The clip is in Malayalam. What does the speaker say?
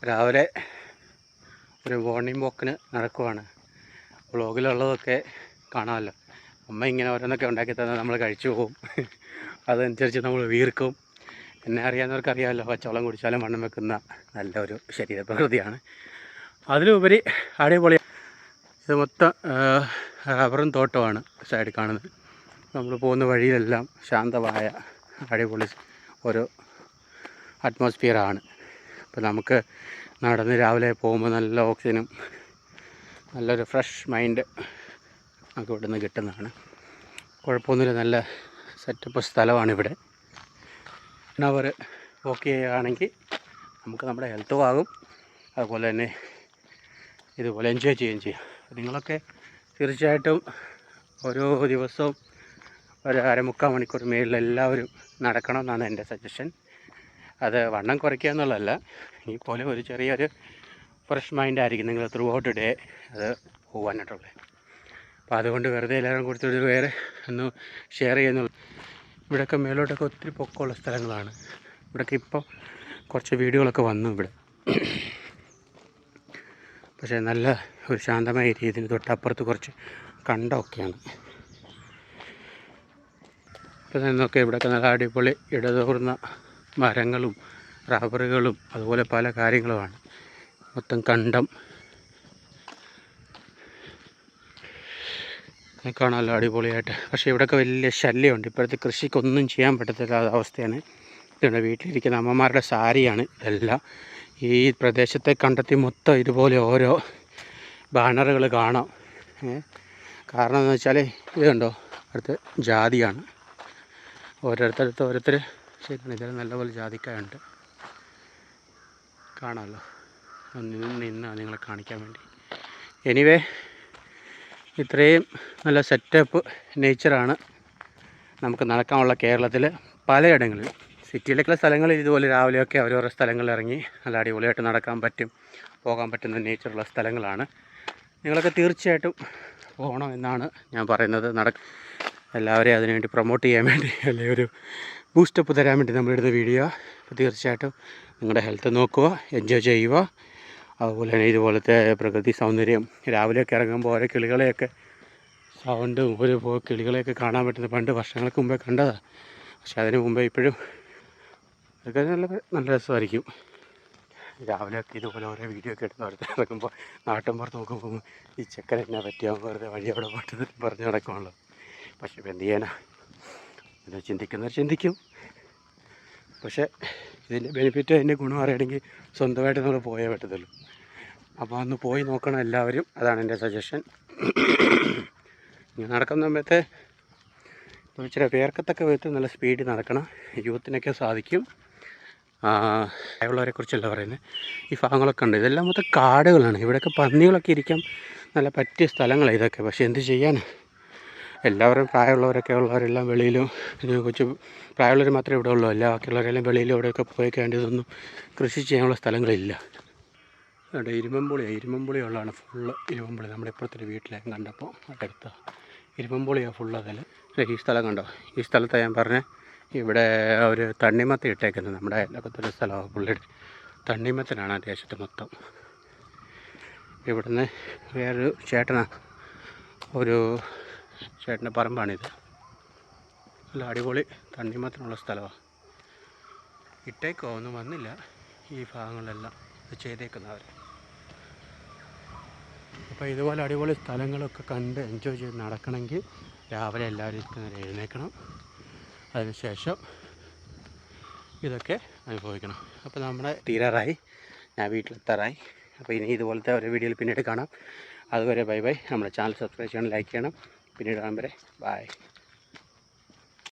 രാവിലെ ഒരു മോർണിംഗ് വാക്കിന് നടക്കുവാണ്. വ്ളോഗിലുള്ളതൊക്കെ കാണാമല്ലോ. അമ്മ ഇങ്ങനെ ഓരോന്നൊക്കെ ഉണ്ടാക്കി തന്നെ നമ്മൾ കഴിച്ചു പോകും. അതനുസരിച്ച് നമ്മൾ വീർക്കും. എന്നെ അറിയാവുന്നവർക്ക് അറിയാമല്ലോ, പച്ചവെള്ളം കുടിച്ചാലും വണ്ണം വെക്കുന്ന നല്ലൊരു ശരീരപ്രകൃതിയാണ്. അതിലുപരി അടിപൊളി. ഇത് മൊത്തം റബ്ബറും തോട്ടമാണ് സൈഡിൽ കാണുന്നത്. നമ്മൾ പോകുന്ന വഴിയിലെല്ലാം ശാന്തമായ അടിപൊളി ഒരു അറ്റ്മോസ്ഫിയറാണ്. അപ്പോൾ നമുക്ക് നടന്ന് രാവിലെ പോകുമ്പോൾ നല്ല ഓക്സിജനും നല്ലൊരു ഫ്രഷ് മൈൻഡ് നമുക്ക് ഇവിടെ നിന്ന് കിട്ടുന്നതാണ്. കുഴപ്പമൊന്നുമില്ല, നല്ല സെറ്റപ്പ് സ്ഥലമാണിവിടെ. അവർ വോക്ക് ചെയ്യുകയാണെങ്കിൽ നമുക്ക് നമ്മുടെ ഹെൽത്തും ആകും, അതുപോലെ തന്നെ ഇതുപോലെ എൻജോയ് ചെയ്യുകയും ചെയ്യാം. നിങ്ങളൊക്കെ തീർച്ചയായിട്ടും ഓരോ ദിവസവും ഒരു 3/4 മണിക്കൂർ മേളിൽ എല്ലാവരും നടക്കണമെന്നാണ് എൻ്റെ സജഷൻ. അത് വണ്ണം കുറയ്ക്കുക എന്നുള്ളതല്ല, ഈ പോലെ ഒരു ചെറിയൊരു ഫ്രഷ് മൈൻഡായിരിക്കും നിങ്ങൾ ത്രൂ ഔട്ട് ഡേ അത് പോകാനായിട്ടുള്ളത്. അപ്പോൾ അതുകൊണ്ട് വെറുതെ എല്ലാവരും കൊടുത്തൊരു വേറെ ഒന്ന് ഷെയർ ചെയ്യുന്നുള്ളൂ. ഇവിടെയൊക്കെ മേലോട്ടൊക്കെ ഒത്തിരി പൊക്കമുള്ള സ്ഥലങ്ങളാണ്. ഇവിടെയൊക്കെ ഇപ്പോൾ കുറച്ച് വീടുകളൊക്കെ വന്നു ഇവിടെ. പക്ഷേ നല്ല ഒരു ശാന്തമായ രീതിയിൽ തൊട്ടപ്പുറത്ത് കുറച്ച് കണ്ടമൊക്കെയാണ്. ഇപ്പോൾ നിന്നൊക്കെ ഇവിടെയൊക്കെ നല്ല അടിപൊളി ഇടതൂർന്ന മരങ്ങളും റബ്ബറുകളും അതുപോലെ പല കാര്യങ്ങളുമാണ്. മൊത്തം കണ്ടം കാണാമല്ലോ അടിപൊളിയായിട്ട്. പക്ഷേ ഇവിടെയൊക്കെ വലിയ ശല്യമുണ്ട്. ഇപ്പോഴത്തെ കൃഷിക്കൊന്നും ചെയ്യാൻ പറ്റത്തില്ലാത്ത അവസ്ഥയാണ്. ഇതുകൊണ്ട് വീട്ടിലിരിക്കുന്ന അമ്മമാരുടെ സാരിയാണ് ഇതെല്ലാം. ഈ പ്രദേശത്തെ കണ്ടെത്തി മൊത്തം ഇതുപോലെ ഓരോ ബാനറുകൾ കാണാം. കാരണം എന്ന് വെച്ചാൽ ഇത് കണ്ടോ, അടുത്ത് ജാതിയാണ്. ഓരോരുത്തരടുത്ത് ഓരോരുത്തർ ശരിയാണ്. ഇതിൽ നല്ലപോലെ ജാതിക്കായുണ്ട്, കാണാമല്ലോ. നിന്നാണ് നിങ്ങളെ കാണിക്കാൻ വേണ്ടി. എനിവേ, ഇത്രയും നല്ല സെറ്റപ്പ് നേച്ചറാണ് നമുക്ക് നടക്കാനുള്ള കേരളത്തിൽ പലയിടങ്ങളിൽ. സിറ്റിയിലേക്കുള്ള സ്ഥലങ്ങളിൽ ഇതുപോലെ രാവിലെയൊക്കെ ഓരോരോ സ്ഥലങ്ങളിൽ ഇറങ്ങി നല്ല അടിപൊളിയായിട്ട് നടക്കാൻ പറ്റും, പോകാൻ പറ്റുന്ന നേച്ചറുള്ള സ്ഥലങ്ങളാണ്. നിങ്ങളൊക്കെ തീർച്ചയായിട്ടും പോകണം എന്നാണ് ഞാൻ പറയുന്നത്. എല്ലാവരെയും അതിനുവേണ്ടി പ്രൊമോട്ട് ചെയ്യാൻ വേണ്ടി, അല്ലെങ്കിൽ ഒരു ബൂസ്റ്റപ്പ് തരാൻ വേണ്ടി നമ്മളെടുത്ത വീഡിയോ. അപ്പോൾ തീർച്ചയായിട്ടും നിങ്ങളുടെ ഹെൽത്ത് നോക്കുക, എൻജോയ് ചെയ്യുക. അതുപോലെ തന്നെ ഇതുപോലത്തെ പ്രകൃതി സൗന്ദര്യം രാവിലെയൊക്കെ ഇറങ്ങുമ്പോൾ ഓരോ കിളികളെയൊക്കെ സൗണ്ടും ഒരു കിളികളെയൊക്കെ കാണാൻ പറ്റുന്ന പണ്ട് വർഷങ്ങൾക്ക് മുമ്പേ കണ്ടതാണ്. പക്ഷെ അതിന് മുമ്പേ ഇപ്പോഴും അതൊക്കെ നല്ല രസമായിരിക്കും. രാവിലെയൊക്കെ ഇതുപോലെ ഓരോ വീഡിയോ ഒക്കെ എടുത്ത് അടുത്ത് ഇറങ്ങുമ്പോൾ നാട്ടിൻപുറത്ത് നോക്കുമ്പോൾ ഈ ചെക്കൻ എന്നാ പറ്റിയാൽ വെറുതെ വഴി അവിടെ പോയിട്ട് പറഞ്ഞ് നടക്കുമല്ലോ. പക്ഷെ ഇപ്പം എന്ത് ചെയ്യാനാ, ഇത് ചിന്തിക്കുന്നവർ ചിന്തിക്കും. പക്ഷേ ഇതിൻ്റെ ബെനിഫിറ്റ്, അതിൻ്റെ ഗുണം അറിയണമെങ്കിൽ സ്വന്തമായിട്ട് നമ്മൾ പോയേ പറ്റത്തുള്ളൂ. അപ്പോൾ അന്ന് പോയി നോക്കണം എല്ലാവരും. അതാണ് എൻ്റെ സജഷൻ. ഇങ്ങനെ നടക്കുന്ന സമയത്ത് ഇച്ചിരി വേർക്കത്തൊക്കെ വിധത്തിൽ നല്ല സ്പീഡിൽ നടക്കണം. യൂത്തിനൊക്കെ സാധിക്കും. പ്രായമുള്ളവരെ കുറിച്ചല്ല പറയുന്നത്. ഈ ഭാഗങ്ങളൊക്കെ ഉണ്ട്, ഇതെല്ലാം മൊത്തം കാടുകളാണ്. ഇവിടെയൊക്കെ പന്നികളൊക്കെ ഇരിക്കാൻ നല്ല പറ്റിയ സ്ഥലങ്ങളാണ് ഇതൊക്കെ. പക്ഷേ എന്ത് ചെയ്യാൻ, എല്ലാവരും പ്രായമുള്ളവരൊക്കെ ഉള്ളവരെല്ലാം വെളിയിലും, കൊച്ചു പ്രായമുള്ളവർ മാത്രമേ ഇവിടെ ഉള്ളൂ. എല്ലാ ബാക്കിയുള്ളവരെല്ലാം വെളിയിലും ഇവിടെയൊക്കെ പോയിക്കേണ്ടി ഇതൊന്നും കൃഷി ചെയ്യാനുള്ള സ്ഥലങ്ങളില്ല. അതുകൊണ്ട് ഇരുമ്പുളിയുള്ളതാണ് ഫുള്ള്. ഇരുമ്പുളി നമ്മുടെ ഇപ്പുറത്തൊരു വീട്ടിലേക്ക് കണ്ടപ്പോൾ അടുത്ത ഇരുമ്പുളിയാണ് ഫുള്ള്. അതിൽ ഈ സ്ഥലം കണ്ടോ, ഈ സ്ഥലത്താണ് ഞാൻ പറഞ്ഞത് ഇവിടെ ഒരു തണ്ണിമത്തൻ ഇട്ടേക്കുന്നത്. നമ്മുടെ അയൽപക്കത്തൊരു സ്ഥലമാണ് പുള്ളിയുടെ. തണ്ണിമത്തനാണ് ആ ദേശത്ത് മൊത്തം. ഇവിടുന്ന് വേറൊരു ഒരു ചേട്ടൻ്റെ പറമ്പാണിത്. നല്ല അടിപൊളി തണ്ണിമത്തനുള്ള സ്ഥലമാണ്. ഇട്ടേക്കോ ഒന്നും വന്നില്ല ഈ ഭാഗങ്ങളിലെല്ലാം ചെയ്തേക്കുന്നവർ. അപ്പോൾ ഇതുപോലെ അടിപൊളി സ്ഥലങ്ങളൊക്കെ കണ്ട് എൻജോയ് ചെയ്ത് നടക്കണമെങ്കിൽ രാവിലെ എല്ലാവരും എഴുന്നേൽക്കണം. അതിനുശേഷം ഇതൊക്കെ അനുഭവിക്കണം. അപ്പോൾ നമ്മുടെ തീരാറായി, ഞാൻ വീട്ടിലെത്താറായി. അപ്പോൾ ഇനി ഇതുപോലത്തെ ഒരു വീഡിയോയിൽ പിന്നീട് കാണാം. അതുവരെ ബൈ ബൈ. നമ്മുടെ ചാനൽ സബ്സ്ക്രൈബ് ചെയ്യണം, ലൈക്ക് ചെയ്യണം. പിന്നീട് കാണുമ്പോൾ ബൈ.